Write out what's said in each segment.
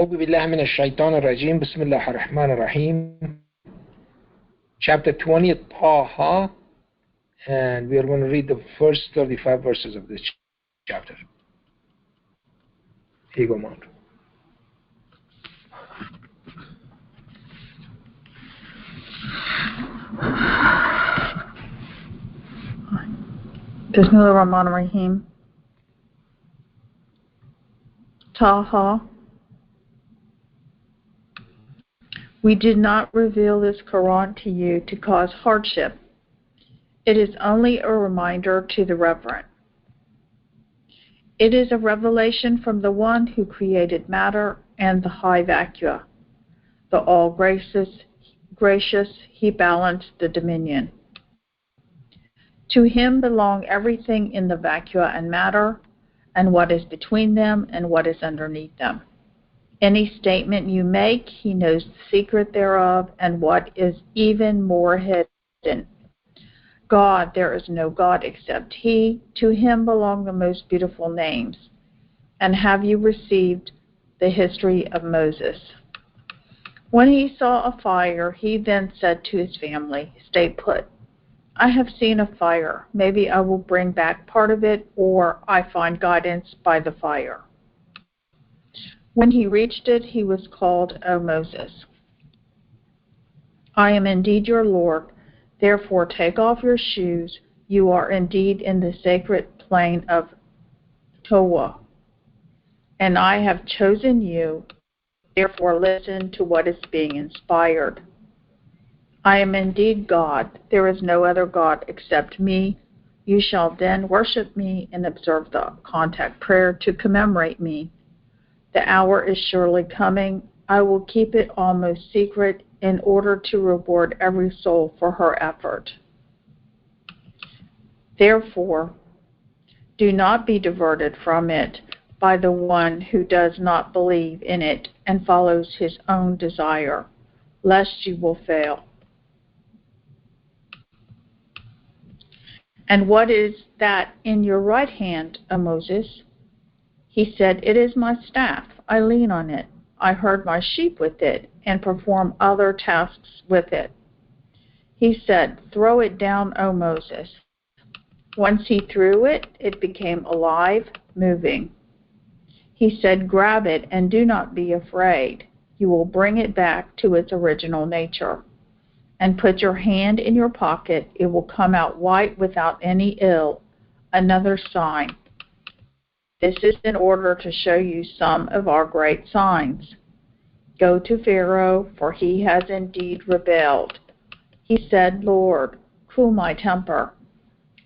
أعوذ بالله من الشيطان الرجيم بسم الله الرحمن الرحيم. Chapter 20, Taha, and we are going to read the first 35 verses of this chapter. Here you go, Mount. Bismillah ar-Rahman ar-Rahim. Taha. We did not reveal this Quran to you to cause hardship. It is only a reminder to the reverent. It is a revelation from the one who created matter and the high vacua. The all-gracious, he balanced the dominion. To him belong everything in the vacua and matter, and what is between them and what is underneath them. Any statement you make, he knows the secret thereof and what is even more hidden. God, there is no God except he. To him belong the most beautiful names. And have you received the history of Moses? When he saw a fire, he then said to his family, "Stay put. I have seen a fire. Maybe I will bring back part of it, or I find guidance by the fire." When he reached it, he was called, "O Moses, I am indeed your Lord. Therefore take off your shoes. You are indeed in the sacred plain of Towa. And I have chosen you. Therefore listen to what is being inspired. I am indeed God. There is no other God except me. You shall then worship me and observe the contact prayer to commemorate me. The hour is surely coming. I will keep it almost secret in order to reward every soul for her effort. Therefore, do not be diverted from it by the one who does not believe in it and follows his own desire, lest you will fail." "And what is that in your right hand, O Moses?" He said, "It is my staff. I lean on it. I herd my sheep with it and perform other tasks with it." He said, "Throw it down, O Moses." Once he threw it, it became alive, moving. He said, "Grab it and do not be afraid. You will bring it back to its original nature. And put your hand in your pocket. It will come out white without any ill." Another sign. This is in order to show you some of our great signs. Go to Pharaoh, for he has indeed rebelled. He said, "Lord, cool my temper,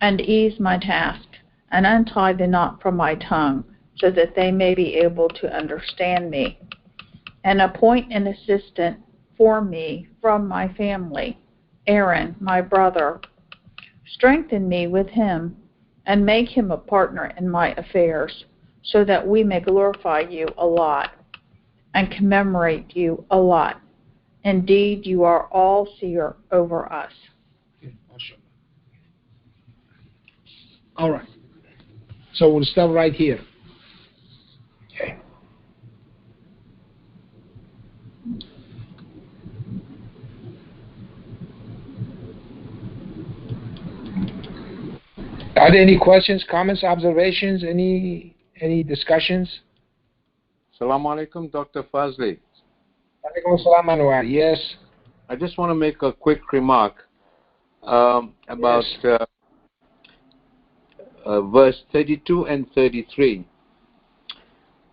and ease my task, and untie the knot from my tongue, so that they may be able to understand me. And appoint an assistant for me from my family, Aaron, my brother. Strengthen me with him, and make him a partner in my affairs, so that we may glorify you a lot and commemorate you a lot. Indeed, you are all seer over us." All right. So we'll stop right here. Okay. Are there any questions, comments, observations, any discussions? Assalamu alaikum, Dr. Fazely. Alaikum assalam, Anwar. Yes. I just want to make a quick remark about verse 32 and 33.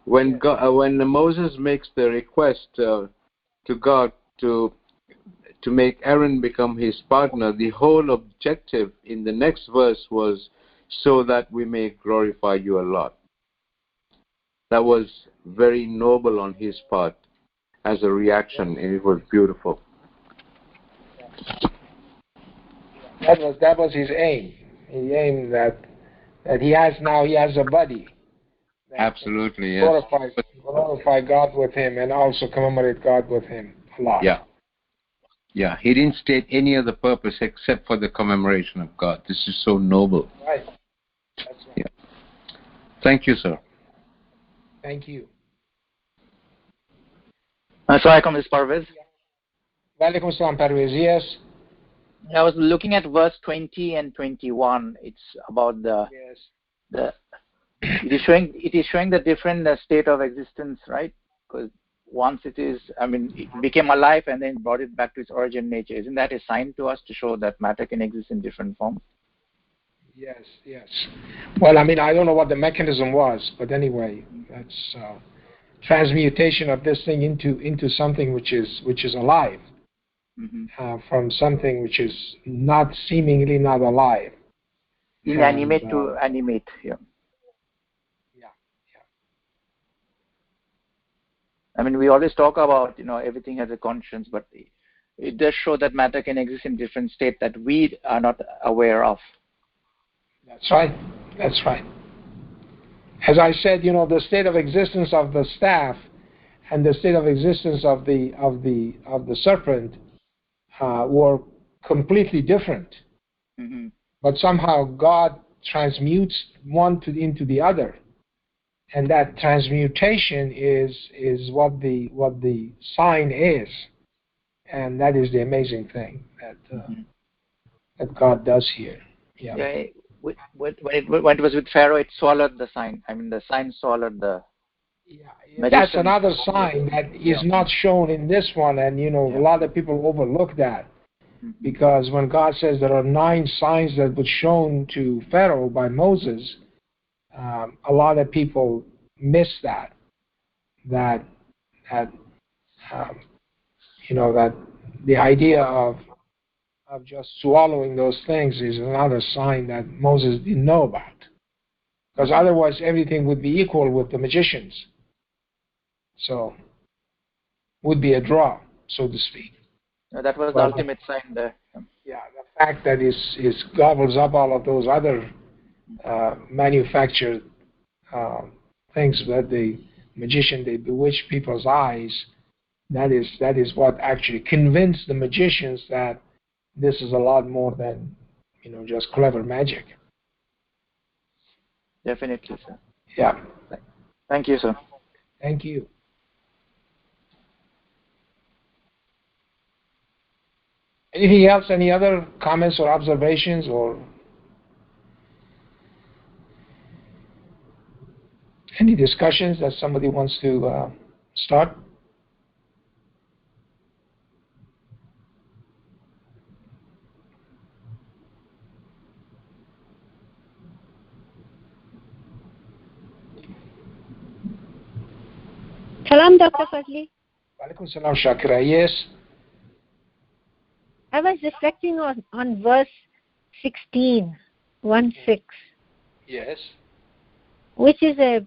When Moses makes the request to God to make Aaron become his partner, the whole objective in the next verse was so that we may glorify you a lot. That was very noble on his part as a reaction, and it was beautiful. That was his aim. He aimed that he has a buddy. Absolutely, yes. Glorify God with him and also commemorate God with him a lot. Yeah, he didn't state any other purpose except for the commemoration of God. This is so noble. Right. That's right. Yeah. Thank you, sir. Thank you. Assalamualaikum, Ms. Parvez. Walaikum Assalam, Parvez. Yes. I was looking at verse 20 and 21. It's about it is showing the different state of existence, right? Because once it became alive and then brought it back to its origin nature. Isn't that a sign to us to show that matter can exist in different forms? Yes. Well, I don't know what the mechanism was, but anyway, that's transmutation of this thing into something which is alive, from something which is seemingly not alive. Inanimate to animate. Yeah. We always talk about everything has a conscience, but it does show that matter can exist in different states that we are not aware of. That's right. As I said, the state of existence of the staff and the state of existence of the serpent were completely different. Mm-hmm. But somehow God transmutes one into the other, and that transmutation is what the sign is, and that is the amazing thing that God does here. Yeah. When it was with Pharaoh, it swallowed the sign. The sign swallowed the. Yeah. That's another sign that is not shown in this one, and a lot of people overlook that, because when God says there are 9 signs that were shown to Pharaoh by Moses, a lot of people miss that the idea of just swallowing those things is another sign that Moses didn't know about, because otherwise everything would be equal with the magicians, so would be a draw, so to speak. That was the ultimate sign there. Yeah, the fact that it gobbles up all of those other manufactured things that the magician, they bewitch people's eyes. That is what actually convinced the magicians that this is a lot more than just clever magic. Definitely, sir. Yeah. Thank you, sir. Thank you. Anything else? Any other comments or observations or any discussions that somebody wants to start? Salam, Dr. Fazely. Walaikum salam, Shakira. Yes. I was reflecting on verse 16, 1-6. Yes. Which is a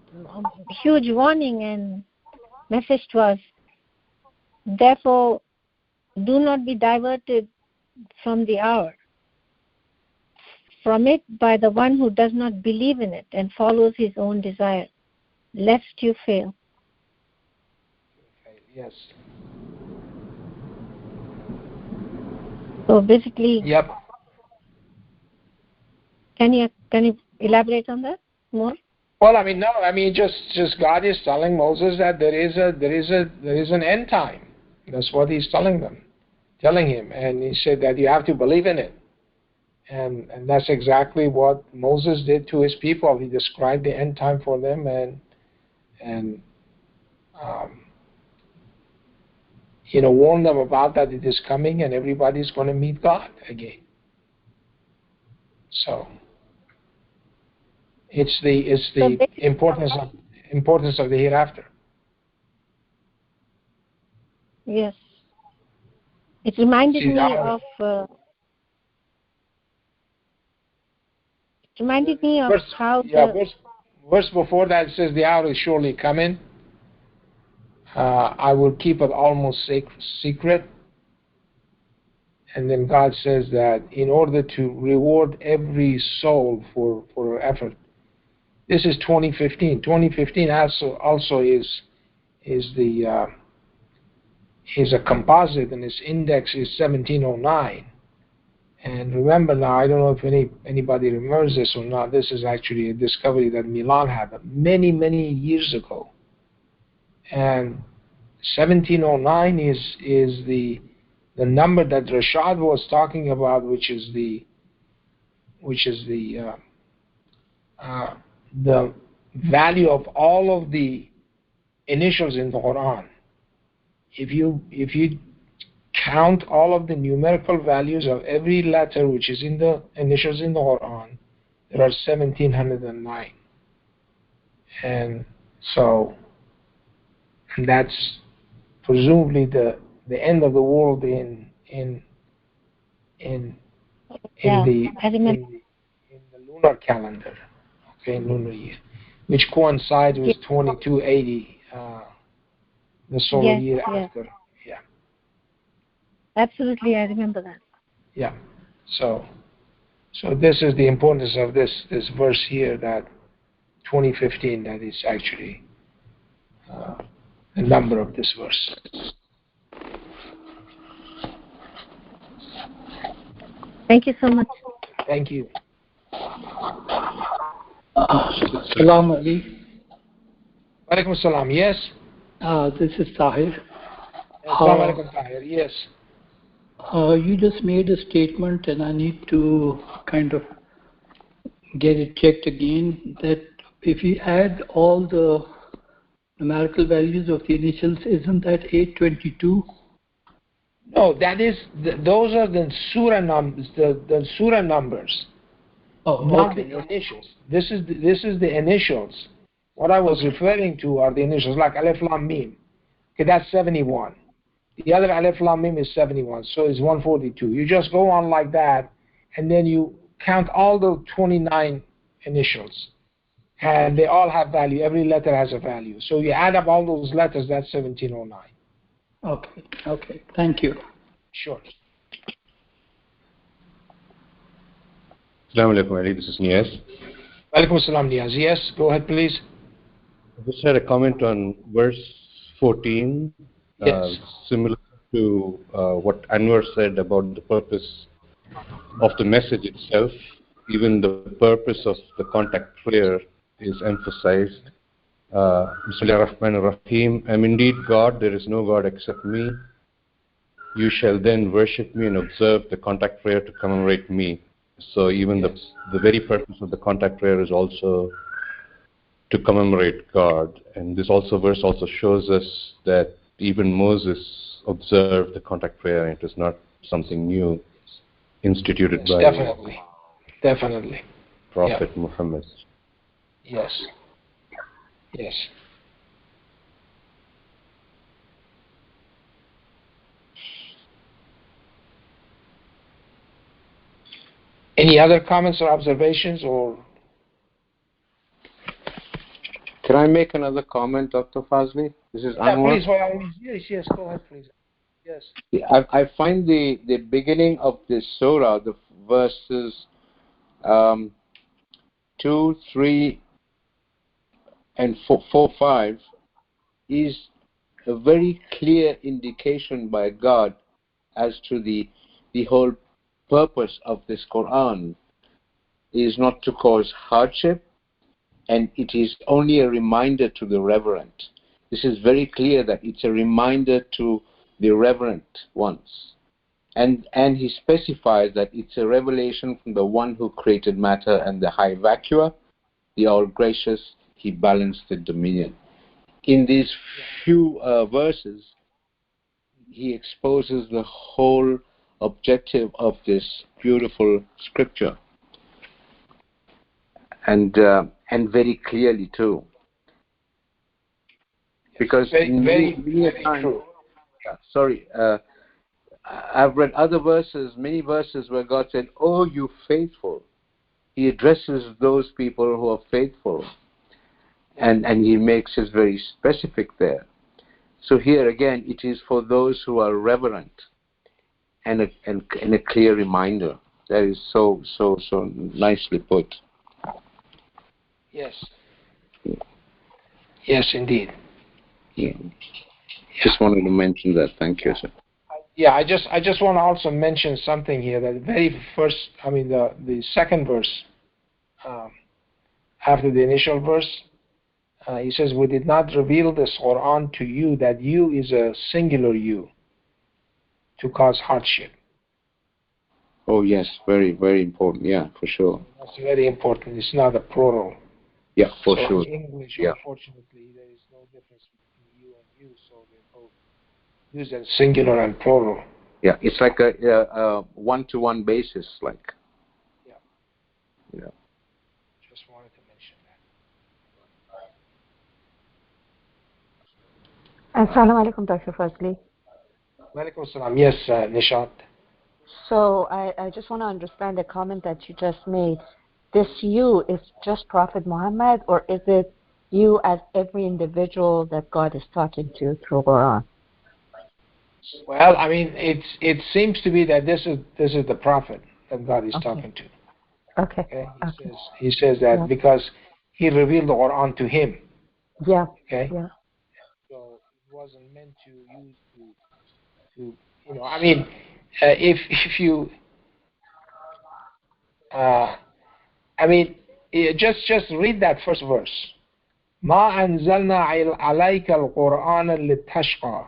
huge warning and message to us. Therefore, do not be diverted from the hour, from it by the one who does not believe in it and follows his own desire, lest you fail. Yes. So basically, yep. Can you elaborate on that more? Well, no. Just God is telling Moses that there is an end time. That's what He's telling him, and He said that you have to believe in it, and that's exactly what Moses did to his people. He described the end time for them, and warned them about that it is coming, and everybody's going to meet God again. So it's the importance of the hereafter. Yes, it reminded me of how. Verse before that says, "The hour is surely coming. I will keep it almost secret." And then God says that in order to reward every soul for her effort. This is 2015. 2015 also is a composite, and its index is 1709. And remember now, I don't know if anybody remembers this or not. This is actually a discovery that Milan had many years ago. And 1709 is the number that Rashad was talking about, which is the value of all of the initials in the Quran. If you count all of the numerical values of every letter which is in the initials in the Quran, there are 1709, and so that's presumably the end of the world in the lunar calendar, okay, lunar year, which coincides with 2280, the solar year after. Yeah. Absolutely, I remember that. Yeah. So this is the importance of this verse here, that 2015, that is actually the number of this verse. Thank you so much. Thank you. Salam Ali. Walaikum salam. Yes. This is Tahir. Assalamu alaikum, Tahir. Yes. You just made a statement, and I need to kind of get it checked again, that if you add all the numerical values of the initials, isn't that 822? No, that is those are the surah numbers. The surah numbers. Oh, not okay. the initials. This is the initials. What I was referring to are the initials, like Alif Lam Mim. Okay, that's 71. The other Alif Lam Mim is 71, so it's 142. You just go on like that, and then you count all the 29 initials, and they all have value. Every letter has a value. So you add up all those letters, that's 1709. Okay. Thank you. Sure. Assalamu alaikum, Ali. This is Niaz. Walaikum assalam, Niaz. Yes, go ahead, please. I just had a comment on verse 14, Yes. similar to what Anwar said about the purpose of the message itself. Even the purpose of the contact prayer is emphasized. Bismillah ar-Rahman ar-Rahim. I am indeed God, there is no God except me. You shall then worship me and observe the contact prayer to commemorate me. So even the very purpose of the contact prayer is also to commemorate God. And this verse also shows us that even Moses observed the contact prayer, and it is not something new instituted by Definitely. Prophet Muhammad. Yes. Any other comments or observations, or? Can I make another comment, Dr. Fazely? This is Anwar. Please, by all means. Yes, go ahead, please. Yes. I find the beginning of this surah, the verses 2, 3, and 4, 5, is a very clear indication by God as to the whole purpose of this Quran is not to cause hardship, and it is only a reminder to the reverent. This is very clear that it's a reminder to the reverent ones. And he specifies that it's a revelation from the one who created matter and the high vacuer, the all-gracious, he balanced the dominion. In these few verses, he exposes the whole objective of this beautiful scripture, and very clearly too, because very true. Sorry, I've read other verses, many verses where God said, "Oh, you faithful." He addresses those people who are faithful, and he makes it very specific there. So here again, it is for those who are reverent, and a clear reminder. That is so nicely put. Yes. Yes, indeed. Yeah. Just wanted to mention that. Thank you, sir. Yeah, I just want to also mention something here. That very first, the second verse after the initial verse, He says, we did not reveal this Quran to you, that you is a singular you, to cause hardship. Oh, yes, very, very important. Yeah, for sure. That's very important. It's not a plural. Yeah, for so sure. In English, Yeah. unfortunately, there is no difference between you and you, so they both use as singular and plural. Yeah, it's like a one-to-one basis, like. Yeah. Yeah. Just wanted to mention that. Assalamu alaikum, Dr. Fazely. Walaikum salam. Yes, Nishat. So I just want to understand the comment that you just made. This you is just Prophet Muhammad, or is it you as every individual that God is talking to through Quran? Well, I mean, it seems to be that this is the Prophet that God is talking to. Okay. Okay. He says that because he revealed the Quran to him. Yeah. Okay. Yeah. So it wasn't meant to use to you know. I mean, if you I mean, just read that first verse. ما أنزلنا عليك القرآن لتشقى.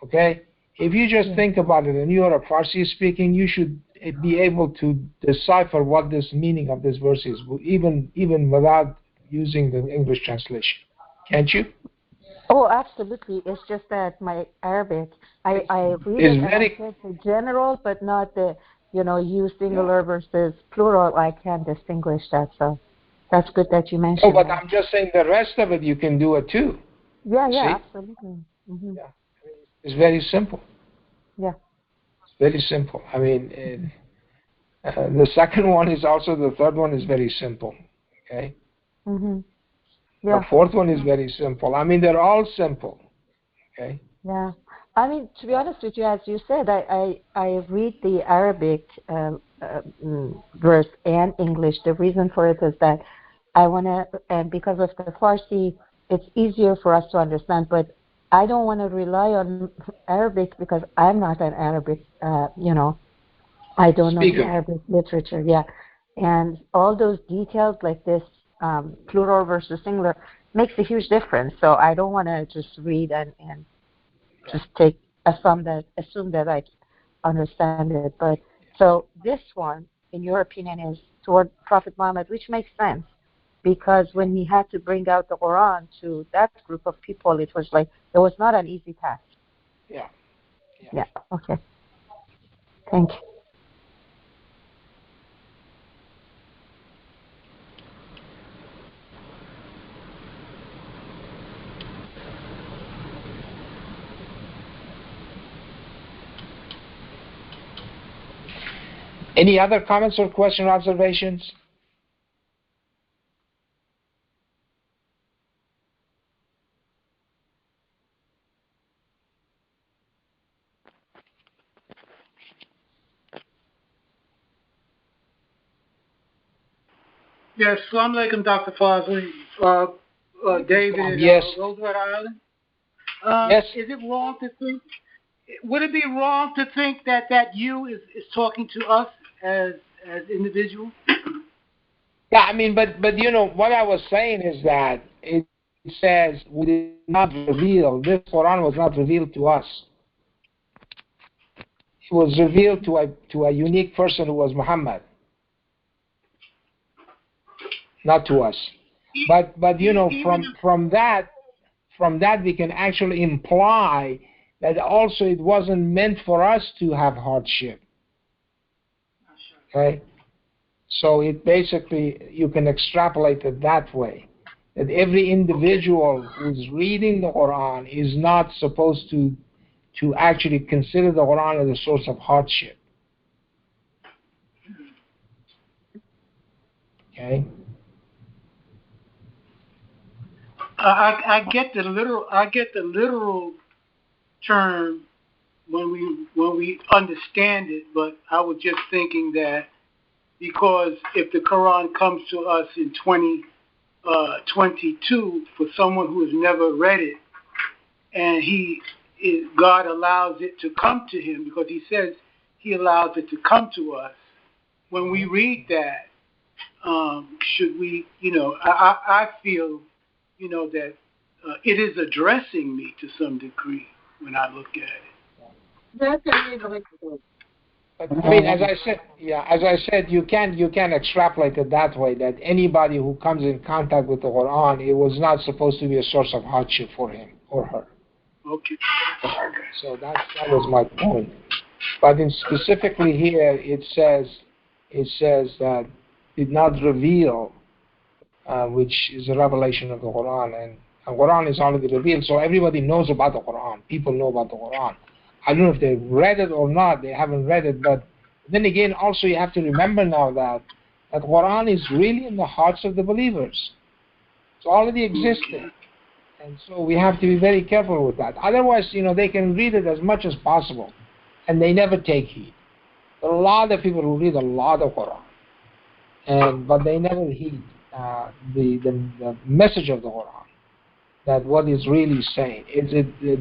Okay? If you just think about it and you are a Farsi speaking, you should be able to decipher what this meaning of this verse is, even without using the English translation. Can't you? Oh, absolutely. It's just that my Arabic, I read it and I get the general, but not the, you singular versus plural. I can't distinguish that, so that's good that you mentioned. Oh, but I'm just saying the rest of it you can do it too. Yeah, See? Absolutely. Mm-hmm. Yeah, it's very simple. Yeah. It's very simple. I mean, the second one is also the third one is very simple. Okay. Mm-hmm. Yeah. The fourth one is very simple. I mean, they're all simple. Okay. Yeah. I mean, to be honest with you, as you said, I read the Arabic verse and English. The reason for it is that I want to, and because of the Farsi, it's easier for us to understand, but I don't want to rely on Arabic because I'm not an Arabic, I don't know the Arabic literature, and all those details like this, plural versus singular, makes a huge difference. So I don't want to just read and just assume that I understand it. But so this one, in your opinion, is toward Prophet Muhammad, which makes sense because when he had to bring out the Quran to that group of people, it was not an easy task. Yeah. Okay. Thank you. Any other comments or questions or observations? Yes, Assalamu alaikum, Dr. Fazely. David Roosevelt Island. Yes. Is it wrong to think? Would it be wrong to think that you is talking to us as individuals? Yeah, I mean, but what I was saying is that it says we did not reveal. This Quran was not revealed to us. It was revealed to a unique person who was Muhammad, not to us. But from that we can actually imply that also it wasn't meant for us to have hardship. Okay? So it basically, you can extrapolate it that way. That every individual who's reading the Quran is not supposed to actually consider the Quran as a source of hardship. Okay? I get the literal term when we understand it, but I was just thinking that because if the Quran comes to us in 2022 for someone who has never read it, and God allows it to come to him because he says he allows it to come to us. When we read that, should we, I feel that it is addressing me to some degree when I look at it. But, I mean, as I said, you can extrapolate it that way. That anybody who comes in contact with the Quran, it was not supposed to be a source of hardship for him or her. Okay. So that was my point. But specifically here, it says that did not reveal, which is a revelation of the Quran, and the Quran is already revealed, so everybody knows about the Quran. People know about the Quran. I don't know if they've read it or not. They haven't read it, but then again, also you have to remember now that Quran is really in the hearts of the believers. It's already existing. And so we have to be very careful with that. Otherwise, they can read it as much as possible, and they never take heed. There are a lot of people who read a lot of Quran, but they never heed the message of the Quran, that what is really saying.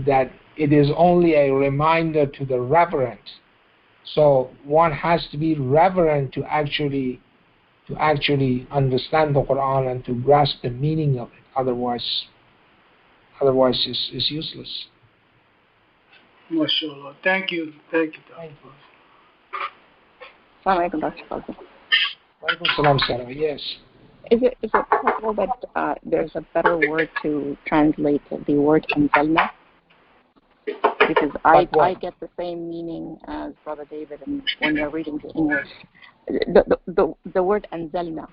That it is only a reminder to the reverent. So one has to be reverent to actually understand the Quran and to grasp the meaning of it. Otherwise it's useless. MashaAllah. Thank you, Dr. Assalamu alaikum, Dr. Fazely. Walaikum salam, Sarah. Yes. Is it possible that there's a better word to translate the word anzalna? Because I get the same meaning as Brother David when you're reading the English. The word anzalna.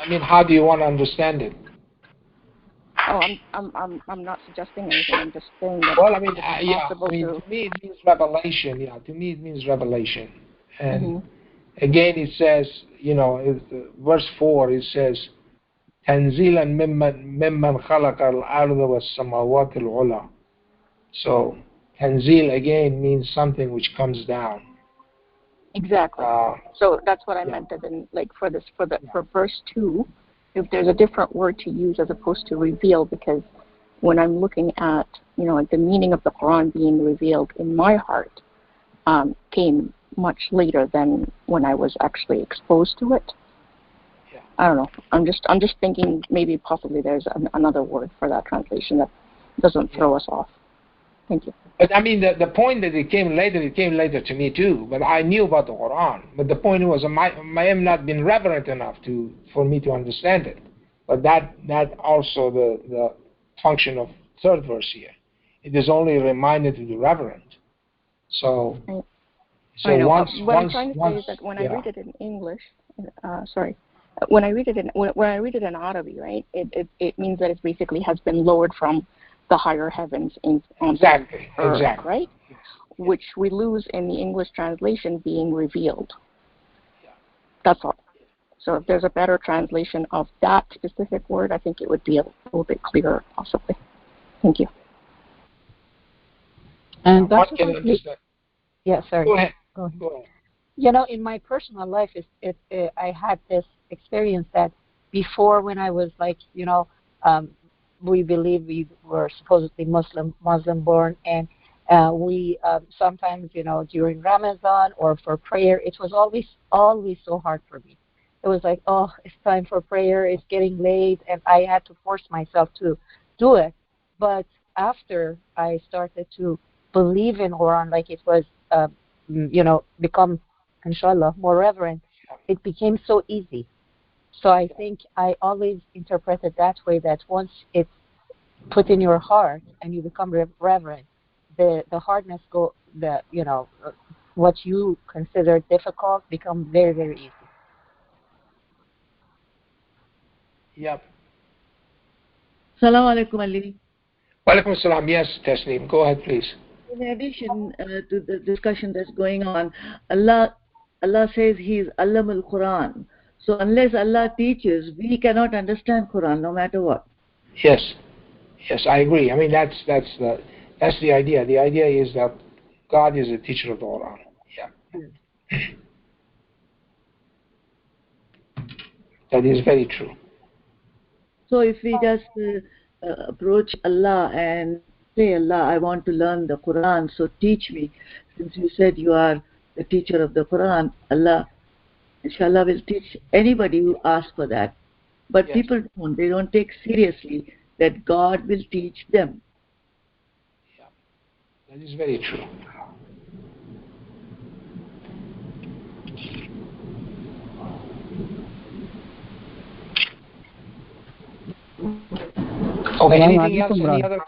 I mean, how do you want to understand it? Oh, I'm not suggesting anything. I'm just saying that. Well, I mean, to me it means revelation. Yeah, to me it means revelation. And again, it says, verse 4. It says, "Tanzilan mimman khalaqa al-arda was-samawati al-ula." So, tanzil again means something which comes down. Exactly. So that's what I meant. As in, like for verse 2. If there's a different word to use as opposed to reveal, because when I'm looking at, like the meaning of the Quran being revealed in my heart came much later than when I was actually exposed to it. Yeah. I don't know. I'm just thinking maybe possibly there's another word for that translation that doesn't throw us off. Thank you. But I mean, the point that it came later to me too. But I knew about the Quran. But the point was, I have not been reverent enough for me to understand it. But that also the function of third verse here. It is only a reminder to the reverent. So once what I'm trying to say is that when I read it in English, when I read it in Arabic, right, it means that it basically has been lowered from the higher heavens exactly, right? Yes. Which we lose in the English translation being revealed. Yeah. That's all. So if there's a better translation of that specific word, I think it would be a little bit clearer, possibly. Thank you. And what can I just yeah, sorry. Go ahead. Go ahead. In my personal life, I had this experience that before, when I was like, we believe we were supposedly Muslim born, and we sometimes, during Ramadan or for prayer, it was always so hard for me. It was like, oh, it's time for prayer, it's getting late, and I had to force myself to do it. But after I started to believe in Quran, like it was, become, inshallah, more reverent, it became so easy. So I think I always interpret it that way, that once it's put in your heart and you become reverent, the hardness what you consider difficult becomes very, very easy. Yep. Assalamu alaikum, Ali. Walaikum salam. Yes, Tasneem. Go ahead, please. In addition to the discussion that's going on, Allah says He is Allam al-Quran. So unless Allah teaches, we cannot understand Quran, no matter what. Yes, I agree. I mean, that's the idea. The idea is that God is a teacher of the Quran. Yeah. That is very true. So if we just approach Allah and say, Allah, I want to learn the Quran, so teach me. Since you said you are the teacher of the Quran, Allah, Inshallah will teach anybody who asks for that. But Yes. people don't. They don't take seriously that God will teach them. Yeah, that is very true. Okay, anything else? Any other?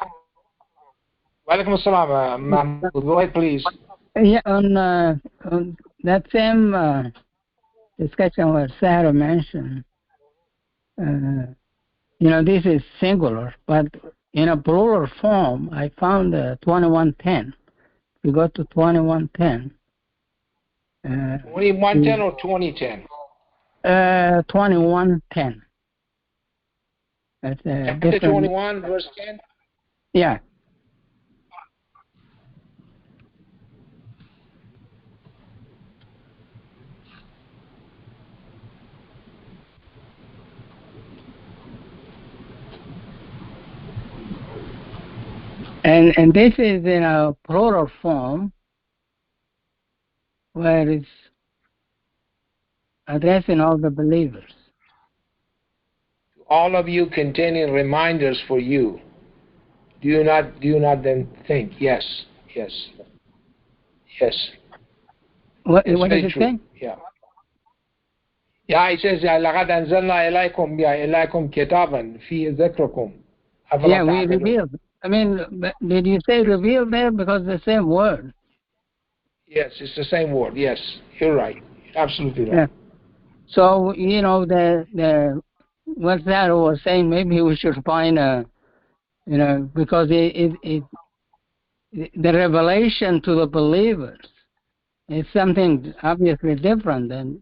Walaikum assalam, Mahmoud. Go ahead, please. Yeah, on that same discussion where Sarah mentioned, this is singular, but in a plural form, I found 2110. We go to 2110. 2110 or 2010? 2110. That's Chapter 21, verse 10? Yeah. And this is in a plural form where it's addressing all the believers. All of you containing reminders for you. Do you not then think? Yes. What does it say? Yeah. Yeah, it says لقد أنزلنا إليكم كتابا فيه ذكركم. Yeah, we revealed. I mean, did you say reveal there? Because the same word. Yes, it's the same word. Yes, you're right. Absolutely right. Yeah. So, the what that was saying, maybe we should find because the revelation to the believers is something obviously different than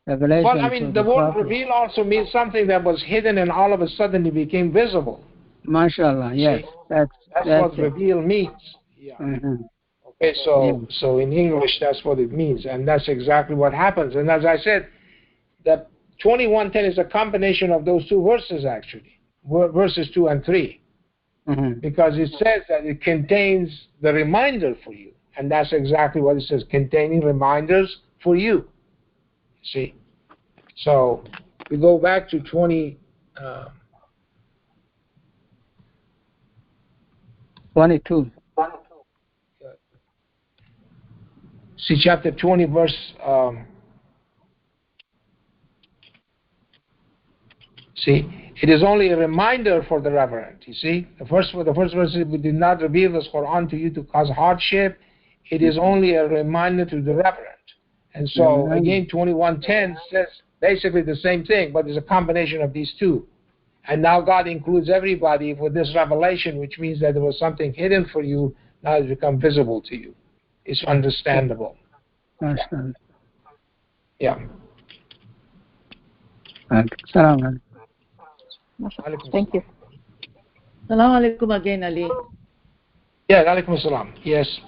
revelation. Well, I mean, the word reveal also means something that was hidden and all of a sudden it became visible. MashaAllah, yes. See? That's what it. reveal means. Yeah. Mm-hmm. Okay, so in English, that's what it means, and that's exactly what happens. And as I said, that 2110 is a combination of those two verses, actually, verses 2 and 3, because it says that it contains the reminder for you, and that's exactly what it says, containing reminders for you. See? So we go back to 22. See, chapter 20, verse. See, it is only a reminder for the reverent. You see, the first verse is, we did not reveal this Quran to you to cause hardship. It is only a reminder to the reverent. And so again, 21:10 says basically the same thing, but it's a combination of these two. And now God includes everybody with this revelation, which means that there was something hidden for you, now it's become visible to you. It's understandable. Yeah. Salam. Thank you. Salam alaikum again, Ali. Yeah, alaikum salam. Yes.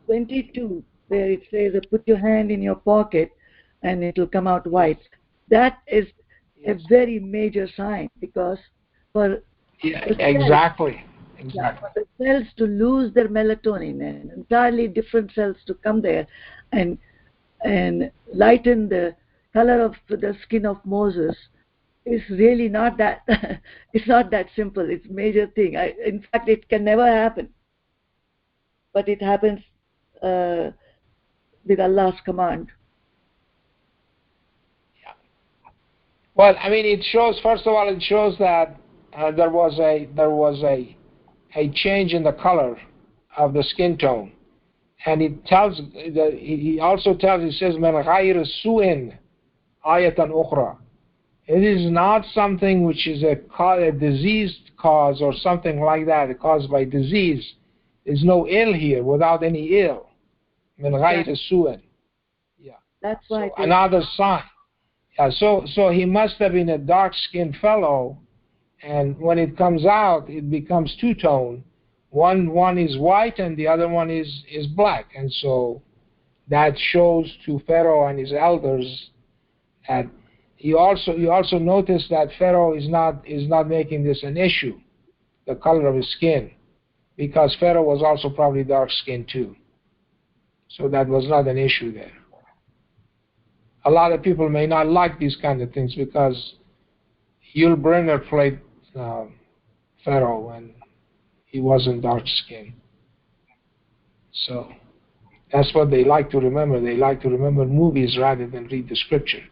22, where it says, put your hand in your pocket and it will come out white. That is a very major sign, because for exactly. For the cells to lose their melatonin and entirely different cells to come there and lighten the color of the skin of Moses is really not that it's not that simple. It's a major thing. In fact, it can never happen, but it happens with Allah's command. Yeah. Well, I mean, it shows. First of all, it shows that there was a change in the color of the skin tone, and it tells that he also tells. He says, "Man ghayr su'in ayatan ukhra." It is not something which is a diseased cause or something like that, caused by disease. There's no ill here without any ill. Min ghayr su'in. Yeah. That's why. So another sign. Yeah. So he must have been a dark-skinned fellow. And when it comes out, it becomes two-tone. One is white and the other one is black. And so that shows to Pharaoh and his elders that you also notice that Pharaoh is not making this an issue, the color of his skin, because Pharaoh was also probably dark-skinned too. So that was not an issue there. a lot of people may not like these kind of things because Yul Brynner played Pharaoh when he wasn't dark skinned. So that's what they like to remember. They like to remember movies rather than read the scripture.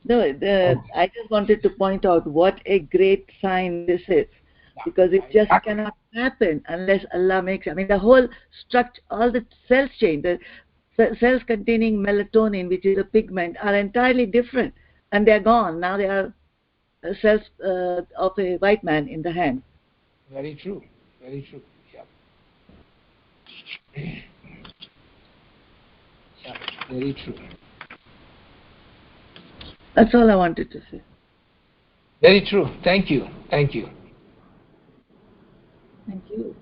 No, I just wanted to point out what a great sign this is, because it just cannot happen unless Allah makes it. I mean, the whole structure, all the cells change. The cells containing melatonin, which is a pigment, are entirely different, and they're gone. Now they are cells of a white man in the hand. Very true. Very true. Yeah. Yeah, very true. That's all I wanted to say. Very true. Thank you. Thank you. Thank you.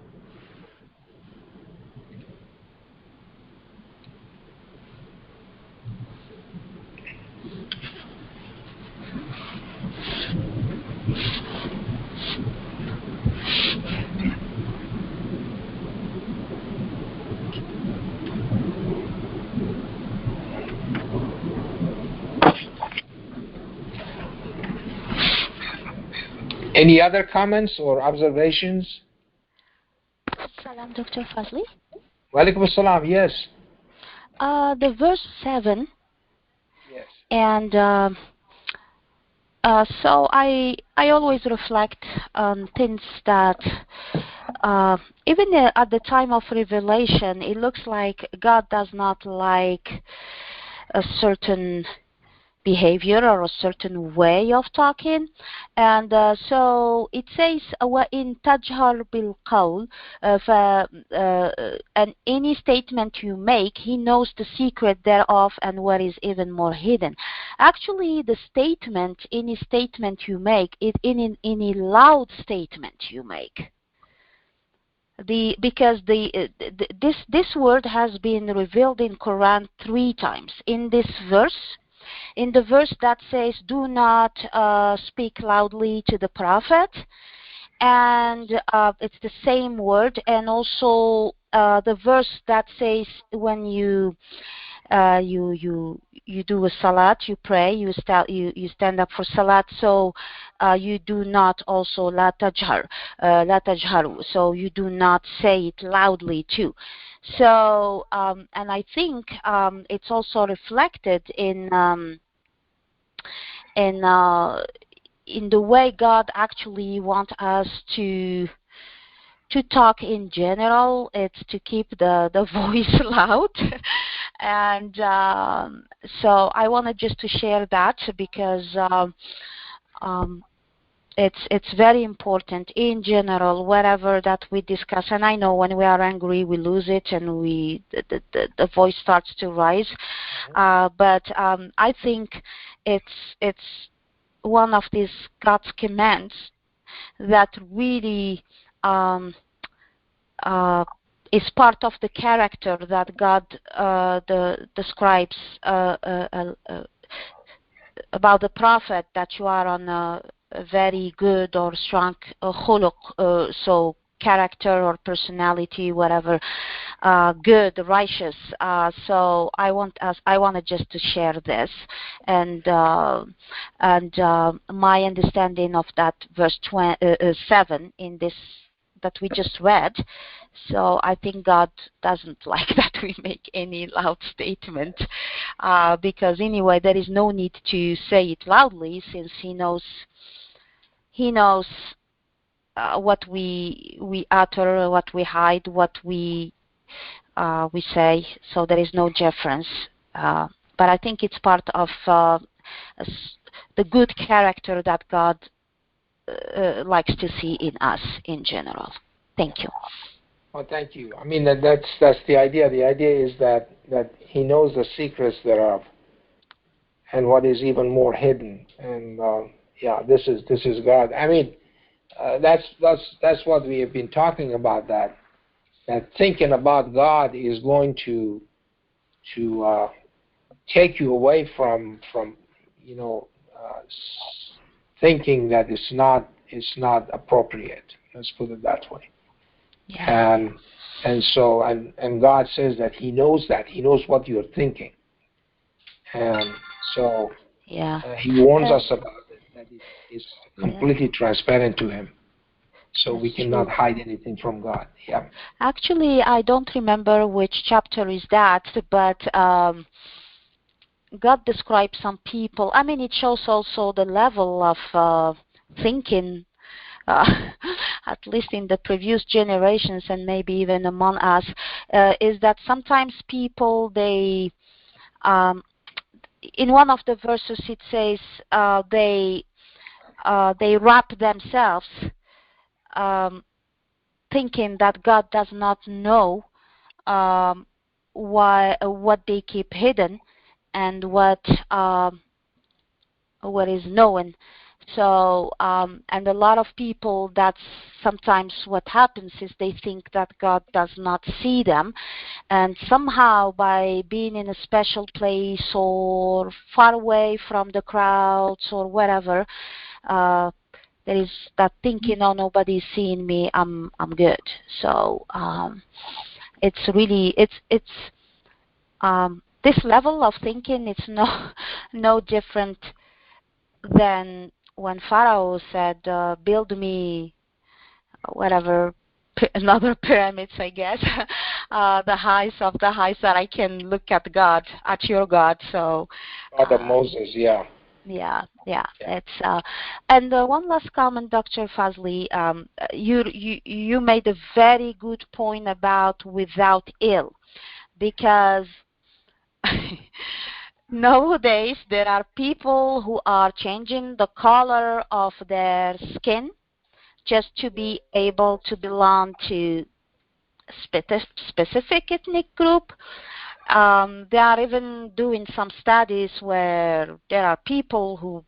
Any other comments or observations? Salam, Dr. Fazely. Walaikum assalam, yes. The verse 7. Yes. And so I always reflect on things that even at the time of revelation, it looks like God does not like a certain behavior or a certain way of talking, and so it says in tajhar bil qawl, and any statement you make, he knows the secret thereof and what is even more hidden. Actually, the statement, any statement you make, any loud statement you make, because this word has been revealed in Quran 3 times. In this verse, in the verse that says, do not speak loudly to the prophet, and it's the same word, and also the verse that says when you do a salat, you pray, you stand up for salat, so you do not also la tajharu, so you do not say it loudly too. So and I think it's also reflected in the way God actually wants us to talk in general. It's to keep the voice loud. And so I wanted just to share that because it's very important in general, whatever that we discuss. And I know when we are angry, we lose it and the voice starts to rise. But I think it's one of these God's commands that really is part of the character that God describes about the prophet, that you are on a very good or strong khuluq, so character or personality, whatever, good, righteous. So I wanted just to share this, and my understanding of that verse 7 in this that we just read. So I think God doesn't like that we make any loud statement, because anyway, there is no need to say it loudly, since He knows what we utter, what we hide, what we say. So there is no difference. But I think it's part of the good character that God likes to see in us in general. Thank you. Well, thank you. I mean, that's the idea. The idea is that He knows the secrets thereof and what is even more hidden. And yeah, this is God. I mean, that's what we have been talking about. That thinking about God is going to take you away from thinking that it's not appropriate. Let's put it that way. Yeah. And And so, and God says that He knows that. He knows what you're thinking. And so He warns us about it, that it's completely transparent to Him. So That's we cannot true. hide anything from God. Yeah. Actually, I don't remember which chapter is that, but God describes some people. I mean, it shows also the level of thinking, at least in the previous generations and maybe even among us, is that sometimes people, they, in one of the verses it says they wrap themselves thinking that God does not know what they keep hidden and what is known. So, and a lot of people, that's sometimes what happens, is they think that God does not see them, and somehow by being in a special place or far away from the crowds or whatever, there is that thinking, oh, nobody's seeing me, I'm good. So it's really this level of thinking, it's no different than when Pharaoh said, build me whatever another pyramids, I guess, the highest of the highest, that I can look at God, at your God. So God of Moses, yeah. Yeah. It's and one last comment, Dr. Fazely. You made a very good point about without ill, because nowadays there are people who are changing the color of their skin just to be able to belong to specific ethnic group. They are even doing some studies where there are people who,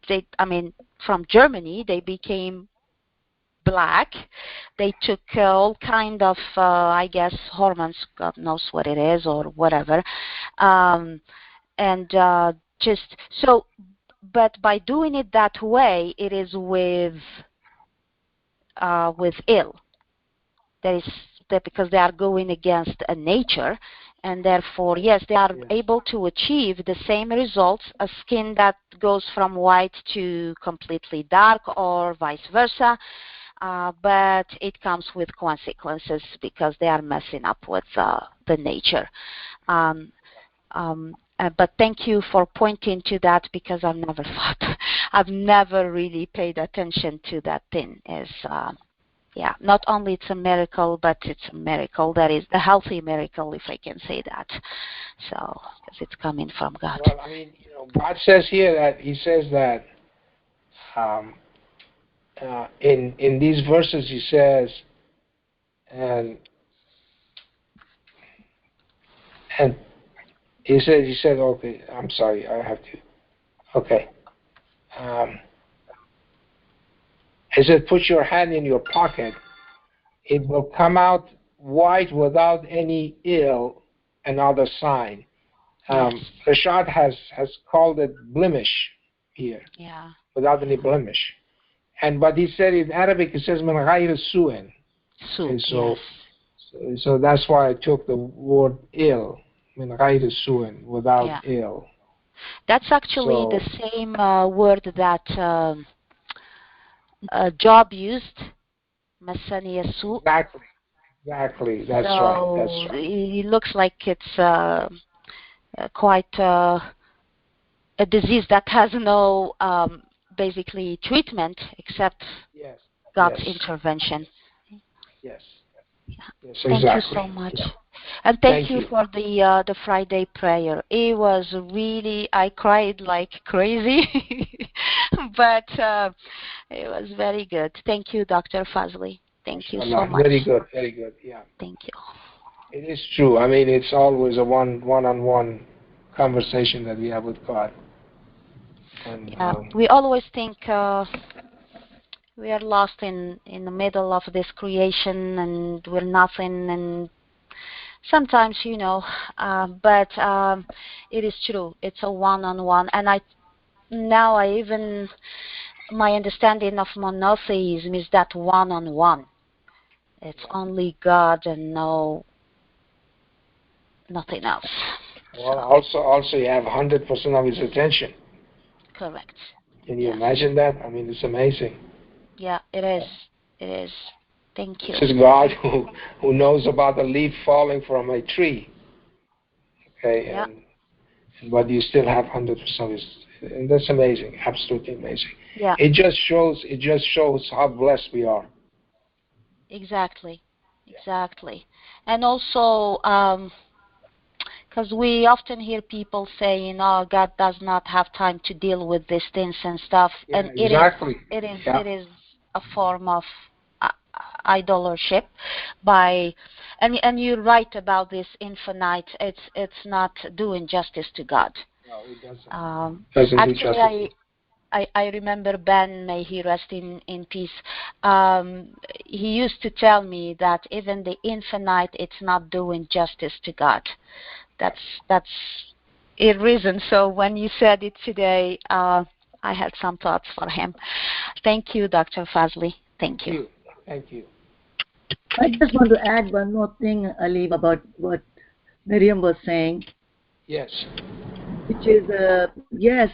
from Germany, they became black. They took all kind of, I guess, hormones, God knows what it is or whatever. And just so, but by doing it that way, it is with ill. That is that because they are going against nature, and therefore, yes, they are able to achieve the same results, a skin that goes from white to completely dark or vice versa, but it comes with consequences because they are messing up with the nature. But thank you for pointing to that, because I've never thought, I've never really paid attention to that thing. Not only it's a miracle, but it's a miracle that is a healthy miracle, if I can say that. So, because it's coming from God. Well, God says here that He says that in these verses He says, and He said, okay, I'm sorry, I have to, okay. He said, put your hand in your pocket. It will come out white without any ill, another sign. Rashad has called it blemish here, without any blemish. But he said in Arabic, it says, min ghayr su'in. So that's why I took the word ill, min ghayr su'in, without ill. That's actually the same word that Job used, Masani Yasu. Exactly. That's right. It looks like it's quite a disease that has no basically treatment except God's intervention. Yes. Thank you so much. And thank you for the Friday prayer. It was really, I cried like crazy, but it was very good. Thank you, Dr. Fazely. Thank you so much. Very good, yeah. Thank you. It is true. It's always a one-on-one conversation that we have with God. And, we always think we are lost in the middle of this creation and we're nothing, and sometimes, but it is true. It's a one-on-one, and my understanding of monotheism is that one-on-one. It's only God and no nothing else. Well, also you have 100% of his attention. Correct. Can you imagine that? I mean, it's amazing. Yeah, it is. It is. Thank you. This is God who knows about a leaf falling from a tree. Okay, yeah. But you still have 100% of his, and that's amazing, absolutely amazing. Yeah. It just shows how blessed we are. Exactly. And also, because we often hear people saying, "Oh, God does not have time to deal with these things and stuff," Yeah, and exactly. it is a form of idolship and you're right about this infinite. It's not doing justice to God. No, it doesn't. Actually, I remember Ben, may he rest in peace. He used to tell me that even the infinite, it's not doing justice to God. That's a reason. So when you said it today, I had some thoughts for him. Thank you, Dr. Fazely. Thank you. Thank you. I just want to add one more thing, Ali, about what Miriam was saying. Yes. Which is, yes,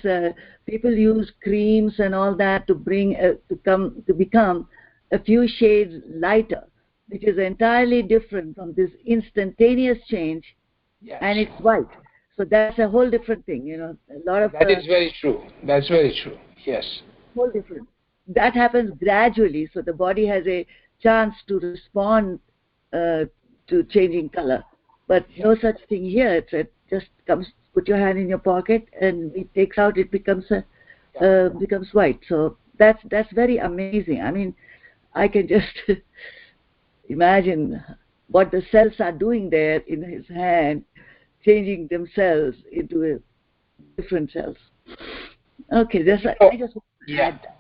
people use creams and all that to bring to become a few shades lighter, which is entirely different from this instantaneous change. Yes. And it's white. So that's a whole different thing, you know. A lot of that is very true. That's very true. Yes. Whole different. That happens gradually, so the body has a chance to respond to changing color. But no such thing here. It just comes. Put your hand in your pocket, and it takes out. It becomes becomes white. So that's very amazing. I mean, I can just imagine what the cells are doing there in his hand, changing themselves into different cells. Okay, I just want to add that.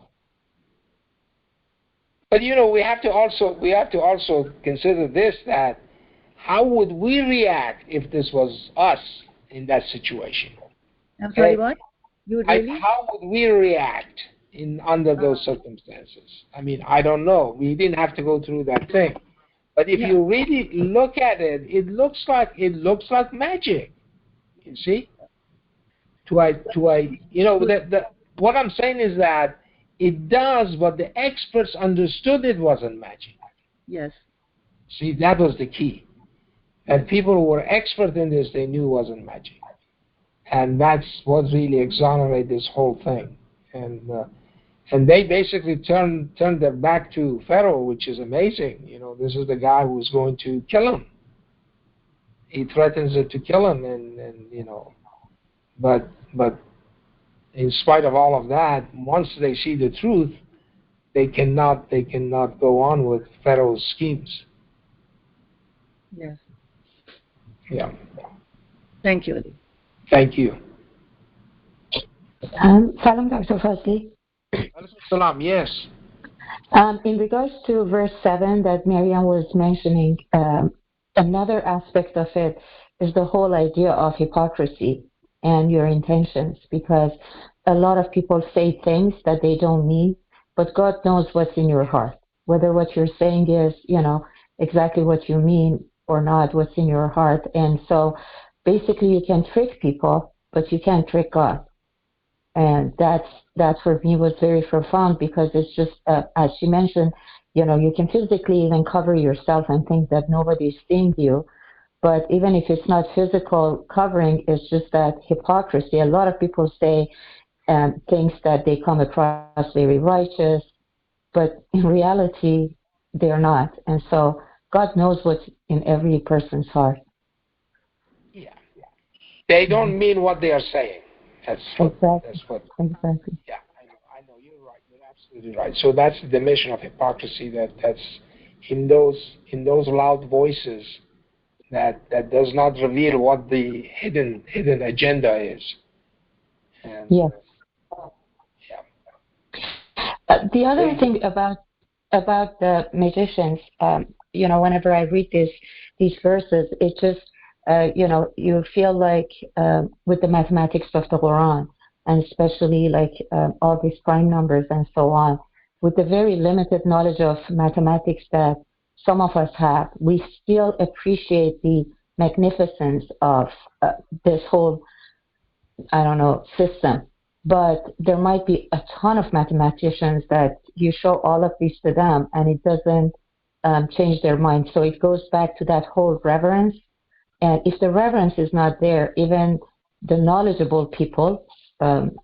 But you know, we have to also consider this, that how would we react if this was us in that situation? I'm sorry, what? How would we react under those circumstances? I mean, I don't know. We didn't have to go through that thing. But if you really look at it, it looks like magic. You see? What I'm saying is that it does, but the experts understood it wasn't magic. Yes. See, that was the key. And people who were expert in this, they knew it wasn't magic. And that's what really exonerated this whole thing. And they basically turned their back to Pharaoh, which is amazing. You know, this is the guy who's going to kill him. He threatens to kill him, and you know, but in spite of all of that, once they see the truth, they cannot go on with Pharaoh's schemes. Yes. Yeah. Thank you, Ali. Thank you. Salam, Dr. Fazely. Salam, yes. In regards to verse 7 that Miriam was mentioning, another aspect of it is the whole idea of hypocrisy and your intentions, because a lot of people say things that they don't mean, but God knows what's in your heart, whether what you're saying is, you know, exactly what you mean or not, what's in your heart. And so basically you can trick people, but you can't trick God. And that for me was very profound, because it's just, as she mentioned, you know, you can physically even cover yourself and think that nobody's seeing you. But even if it's not physical covering, it's just that hypocrisy. A lot of people say things that they come across very righteous, but in reality, they're not. And so God knows what's in every person's heart. Yeah. They don't mean what they are saying. Exactly. Yeah, I know. You're right. You're absolutely right. So that's the mission of hypocrisy. That's in those loud voices that does not reveal what the hidden agenda is. And, yes. The other thing about the magicians, you know, whenever I read these verses, it just you know, you feel like with the mathematics of the Quran, and especially like all these prime numbers and so on, with the very limited knowledge of mathematics that some of us have, we still appreciate the magnificence of this whole, I don't know, system. But there might be a ton of mathematicians that you show all of these to them and it doesn't change their mind. So it goes back to that whole reverence. And if the reverence is not there, even the knowledgeable people,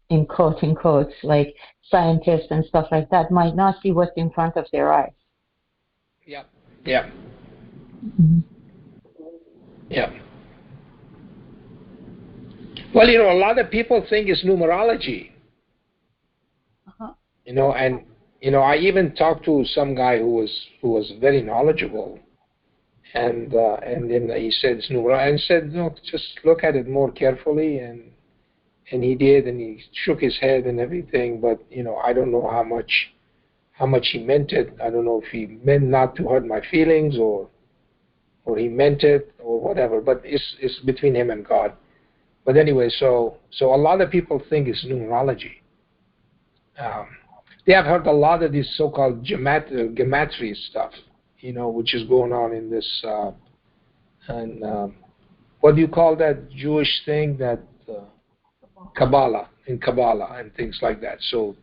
in quote, like scientists and stuff like that, might not see what's in front of their eyes. Yeah. Yeah. Mm-hmm. Yeah. Well, a lot of people think it's numerology. Uh-huh. And I even talked to some guy who was very knowledgeable, and then he said it's numerology, and said, no, just look at it more carefully, and he did, and he shook his head and everything, but I don't know how much he meant it. I don't know if he meant not to hurt my feelings, or he meant it, or whatever. But it's between him and God. But anyway, so a lot of people think it's numerology. They have heard a lot of this so-called gematria stuff, which is going on in this, and what do you call that Jewish thing, that Kabbalah, and things like that. So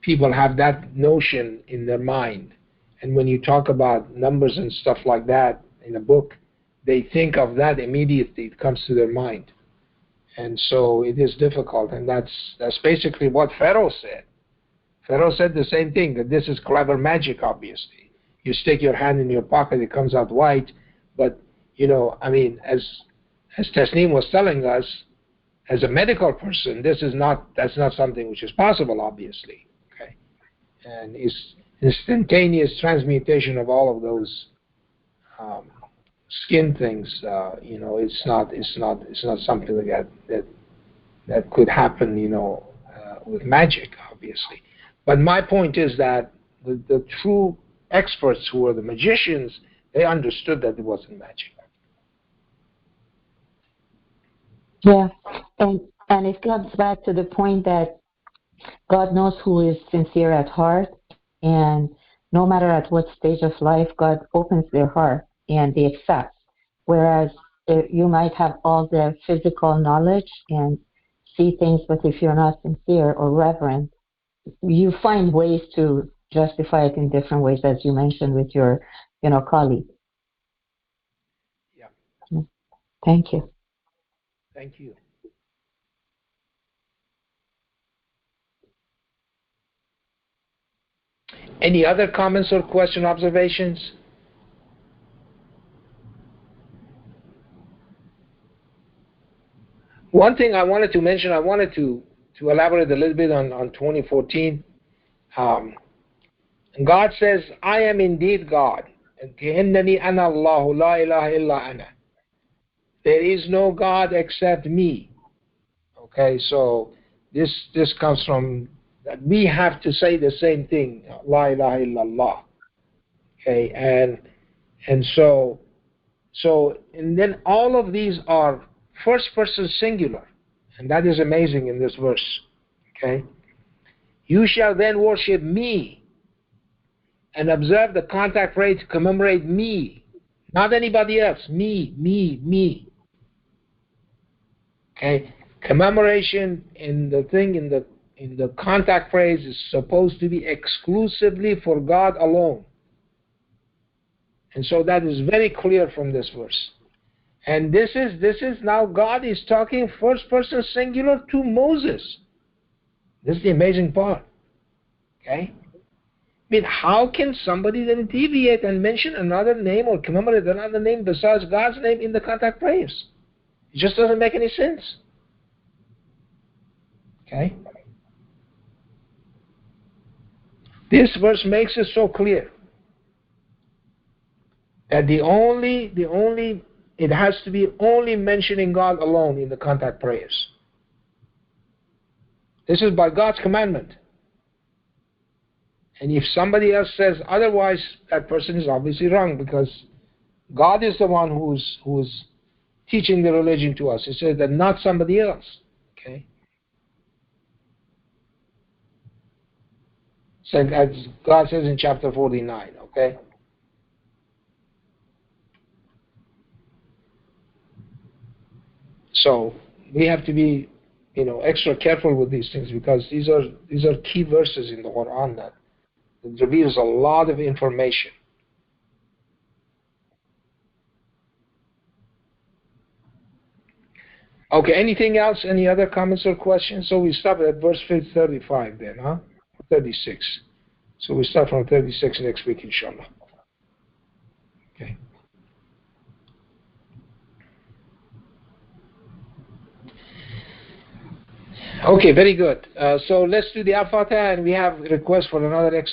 people have that notion in their mind. And when you talk about numbers and stuff like that in a book, they think of that immediately. It comes to their mind. And so it is difficult. And that's basically what Pharaoh said. Pharaoh said the same thing, that this is clever magic, obviously. You stick your hand in your pocket, it comes out white. But, as Tasneem was telling us, as a medical person, that's not something which is possible, obviously. Okay? And it's instantaneous transmutation of all of those skin things. It's not something like that could happen, with magic, obviously. But my point is that the true experts, who were the magicians, they understood that it wasn't magic. Yeah, and it comes back to the point that God knows who is sincere at heart, and no matter at what stage of life, God opens their heart and they accept. Whereas you might have all the physical knowledge and see things, but if you're not sincere or reverent, you find ways to justify it in different ways, as you mentioned with your, colleague. Yeah. Thank you. Thank you. Any other comments or question, observations? One thing I wanted to mention, I wanted to elaborate a little bit on 2014. God says, I am indeed God. إِنَّنِي أَنَا اللَّهُ لَا إِلَهَ إِلَّا أَنَا. There is no God except me. Okay, so this comes from that we have to say the same thing, La ilaha illallah. Okay, and so and then all of these are first person singular, and that is amazing in this verse. Okay, you shall then worship me and observe the contact rate to commemorate me, not anybody else. Me. Okay, commemoration in the contact phrase is supposed to be exclusively for God alone, and so that is very clear from this verse. And this is now God is talking first person singular to Moses. This is the amazing part. Okay. How can somebody then deviate and mention another name or commemorate another name besides God's name in the contact prayers? It just doesn't make any sense. Okay? This verse makes it so clear that it has to be only mentioning God alone in the contact prayers. This is by God's commandment. And if somebody else says otherwise, that person is obviously wrong, because God is the one who's teaching the religion to us. It says that not somebody else. Okay? So as God says in chapter 49, okay? So we have to be, extra careful with these things because these are key verses in the Quran that it reveals a lot of information. Okay, anything else? Any other comments or questions? So we stop at verse 35 then, huh? 36. So we start from 36 next week, inshallah. Okay. Okay, very good. So let's do the Al-Fatiha, and we have requests for another extra.